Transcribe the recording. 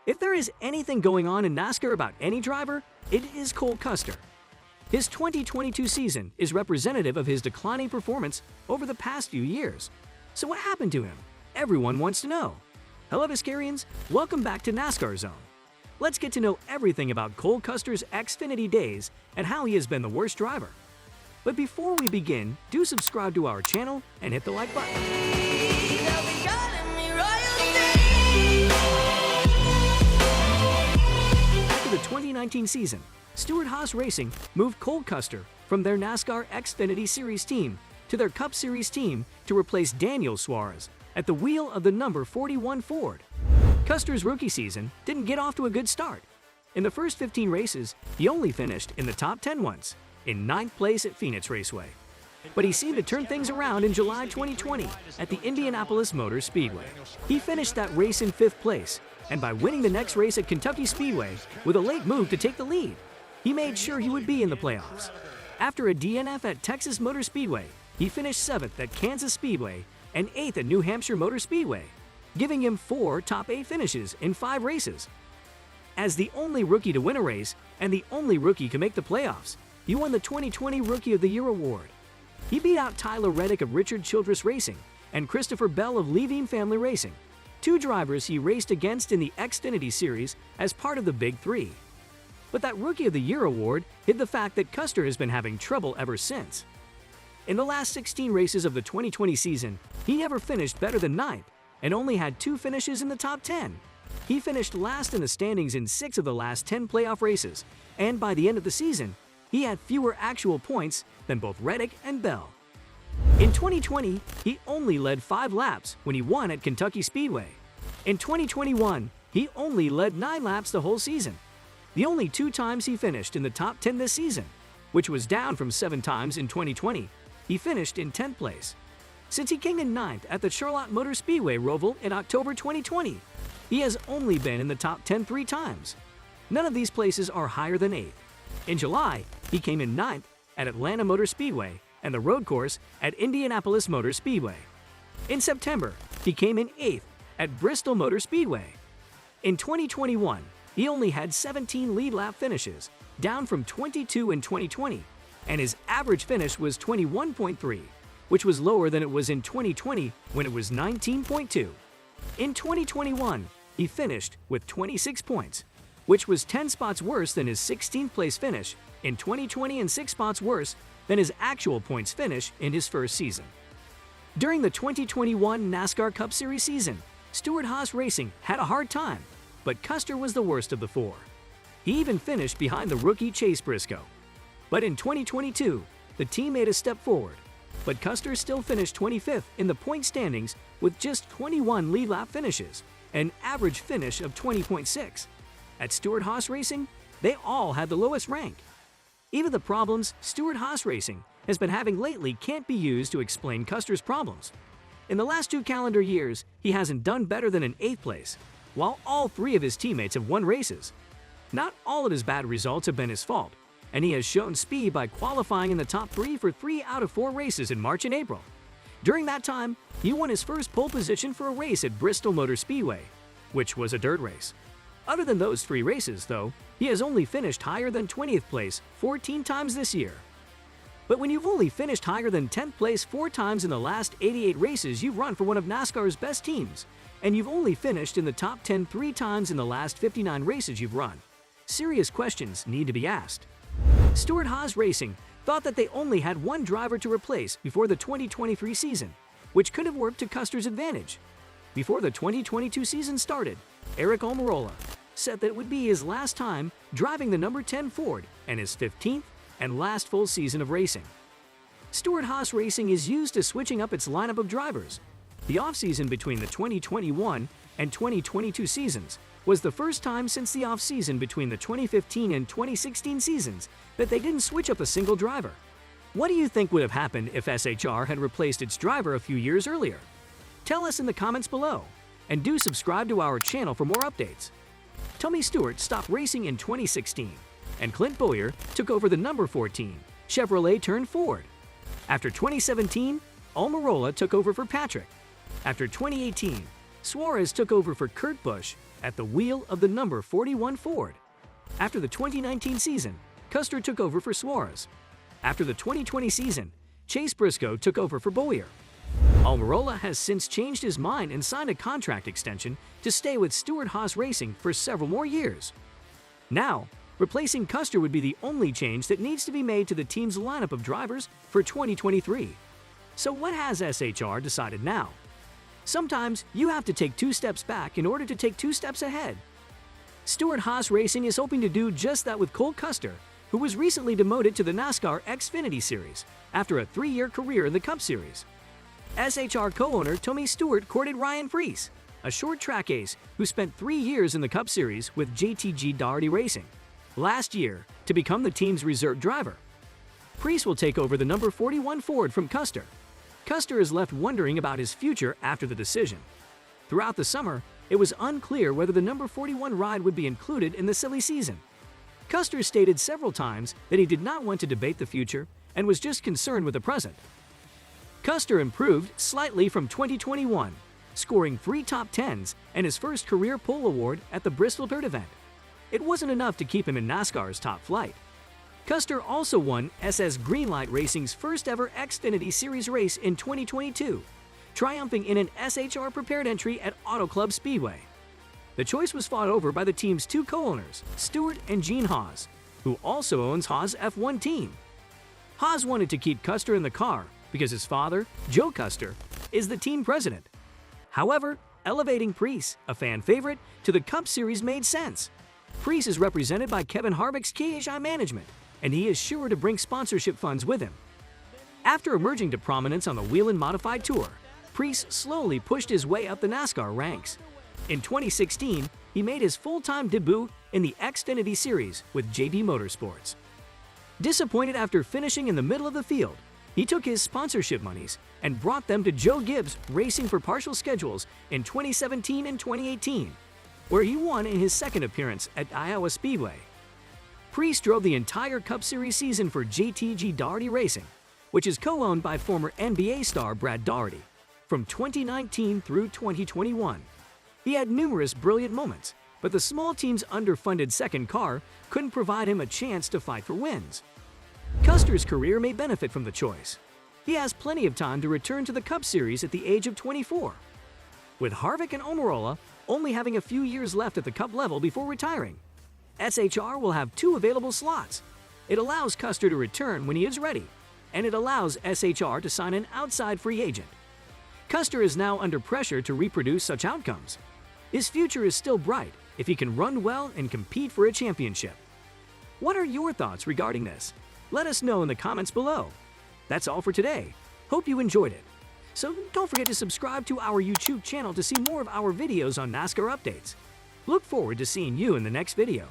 If there is anything going on in NASCAR about any driver, it is Cole Custer. His 2022 season is representative of his declining performance over the past few years. So what happened to him? Everyone wants to know. Hello Nascarians, welcome back to NASCAR Zone. Let's get to know everything about Cole Custer's Xfinity days and how he has been the worst driver. But before we begin, do subscribe to our channel and hit the like button. After the 2019 season, Stewart-Haas Racing moved Cole Custer from their NASCAR Xfinity Series team to their Cup Series team to replace Daniel Suarez at the wheel of the number 41 Ford. Custer's rookie season didn't get off to a good start. In the first 15 races, he only finished in the top 10 once, in 9th place at Phoenix Raceway. But he seemed to turn things around in July 2020 at the Indianapolis Motor Speedway. He finished that race in 5th place, and by winning the next race at Kentucky Speedway with a late move to take the lead, he made sure he would be in the playoffs. After a DNF at Texas Motor Speedway, he finished 7th at Kansas Speedway and 8th at New Hampshire Motor Speedway, giving him 4 top 8 finishes in 5 races. As the only rookie to win a race and the only rookie to make the playoffs, he won the 2020 Rookie of the Year award. He beat out Tyler Reddick of Richard Childress Racing and Christopher Bell of Levine Family Racing, 2 drivers he raced against in the Xfinity Series as part of the Big Three. But that Rookie of the Year award hid the fact that Custer has been having trouble ever since. In the last 16 races of the 2020 season, he never finished better than 9th and only had 2 finishes in the top 10. He finished last in the standings in 6 of the last 10 playoff races, and by the end of the season, he had fewer actual points than both Reddick and Bell. In 2020, he only led 5 laps when he won at Kentucky Speedway. In 2021, he only led 9 laps the whole season. The only 2 times he finished in the top 10 this season, which was down from 7 times in 2020, he finished in 10th place. Since he came in 9th at the Charlotte Motor Speedway Roval in October 2020, he has only been in the top 10 3 times. None of these places are higher than 8th. In July, he came in 9th at Atlanta Motor Speedway and the road course at Indianapolis Motor Speedway. In September, he came in 8th at Bristol Motor Speedway. In 2021, he only had 17 lead lap finishes, down from 22 in 2020, and his average finish was 21.3, which was lower than it was in 2020 when it was 19.2. In 2021, he finished with 26 points, which was 10 spots worse than his 16th place finish in 2020 and 6 spots worse than his actual points finish in his first season. During the 2021 NASCAR Cup Series season, Stewart-Haas Racing had a hard time, but Custer was the worst of the 4. He even finished behind the rookie Chase Briscoe. But in 2022, the team made a step forward, but Custer still finished 25th in the point standings with just 21 lead lap finishes, an average finish of 20.6. At Stewart-Haas Racing, they all had the lowest rank. Even the problems Stewart-Haas Racing has been having lately can't be used to explain Custer's problems. In the last 2 calendar years, he hasn't done better than an 8th place, while all 3 of his teammates have won races. Not all of his bad results have been his fault, and he has shown speed by qualifying in the top 3 for 3 out of 4 races in March and April. During that time, he won his first pole position for a race at Bristol Motor Speedway, which was a dirt race. Other than those 3 races, though, he has only finished higher than 20th place 14 times this year. But when you've only finished higher than 10th place 4 times in the last 88 races you've run for one of NASCAR's best teams, and you've only finished in the top 10 3 times in the last 59 races you've run, serious questions need to be asked. Stewart-Haas Racing thought that they only had 1 driver to replace before the 2023 season, which could have worked to Custer's advantage. Before the 2022 season started, Eric Almirola said that it would be his last time driving the number 10 Ford and his 15th and last full season of racing. Stewart-Haas Racing is used to switching up its lineup of drivers. The offseason between the 2021 and 2022 seasons was the first time since the offseason between the 2015 and 2016 seasons that they didn't switch up a single driver. What do you think would have happened if SHR had replaced its driver a few years earlier? Tell us in the comments below, and do subscribe to our channel for more updates. Tony Stewart stopped racing in 2016, and Clint Bowyer took over the number 14 Chevrolet turned Ford. After 2017, Almirola took over for Patrick. After 2018, Suarez took over for Kurt Busch, at the wheel of the number 41 Ford. After the 2019 season, Custer took over for Suarez. After the 2020 season, Chase Briscoe took over for Bowyer. Almirola has since changed his mind and signed a contract extension to stay with Stewart-Haas Racing for several more years. Now, replacing Custer would be the only change that needs to be made to the team's lineup of drivers for 2023. So what has SHR decided now? Sometimes you have to take 2 steps back in order to take 2 steps ahead. Stewart-Haas Racing is hoping to do just that with Cole Custer, who was recently demoted to the NASCAR Xfinity Series after a 3-year career in the Cup Series. SHR co-owner Tommy Stewart courted Ryan Preece, a short track ace who spent 3 years in the Cup Series with JTG Daugherty Racing last year to become the team's reserve driver. Preece will take over the number 41 Ford from Custer. Custer is left wondering about his future after the decision. Throughout the summer, it was unclear whether the number 41 ride would be included in the silly season. Custer stated several times that he did not want to debate the future and was just concerned with the present. Custer improved slightly from 2021, scoring 3 top 10s and his first career pole award at the Bristol Dirt event. It wasn't enough to keep him in NASCAR's top flight. Custer also won SS Greenlight Racing's first ever Xfinity Series race in 2022, triumphing in an SHR prepared entry at Auto Club Speedway. The choice was fought over by the team's 2 co-owners, Stewart and Gene Haas, who also owns Haas F1 team. Haas wanted to keep Custer in the car because his father, Joe Custer, is the team president. However, elevating Preece, a fan favorite, to the Cup Series made sense. Preece is represented by Kevin Harvick's KHI management, and he is sure to bring sponsorship funds with him. After emerging to prominence on the Whelen Modified Tour, Preece slowly pushed his way up the NASCAR ranks. In 2016, he made his full-time debut in the Xfinity Series with JD Motorsports. Disappointed after finishing in the middle of the field, he took his sponsorship monies and brought them to Joe Gibbs Racing for partial schedules in 2017 and 2018, where he won in his second appearance at Iowa Speedway. Preece drove the entire Cup Series season for JTG Daugherty Racing, which is co-owned by former NBA star Brad Daugherty, from 2019 through 2021. He had numerous brilliant moments, but the small team's underfunded second car couldn't provide him a chance to fight for wins. Custer's career may benefit from the choice. He has plenty of time to return to the Cup Series at the age of 24. With Harvick and Almirola only having a few years left at the Cup level before retiring, SHR will have 2 available slots. It allows Custer to return when he is ready, and it allows SHR to sign an outside free agent. Custer is now under pressure to reproduce such outcomes. His future is still bright if he can run well and compete for a championship. What are your thoughts regarding this? Let us know in the comments below. That's all for today. Hope you enjoyed it. So don't forget to subscribe to our YouTube channel to see more of our videos on NASCAR updates. Look forward to seeing you in the next video.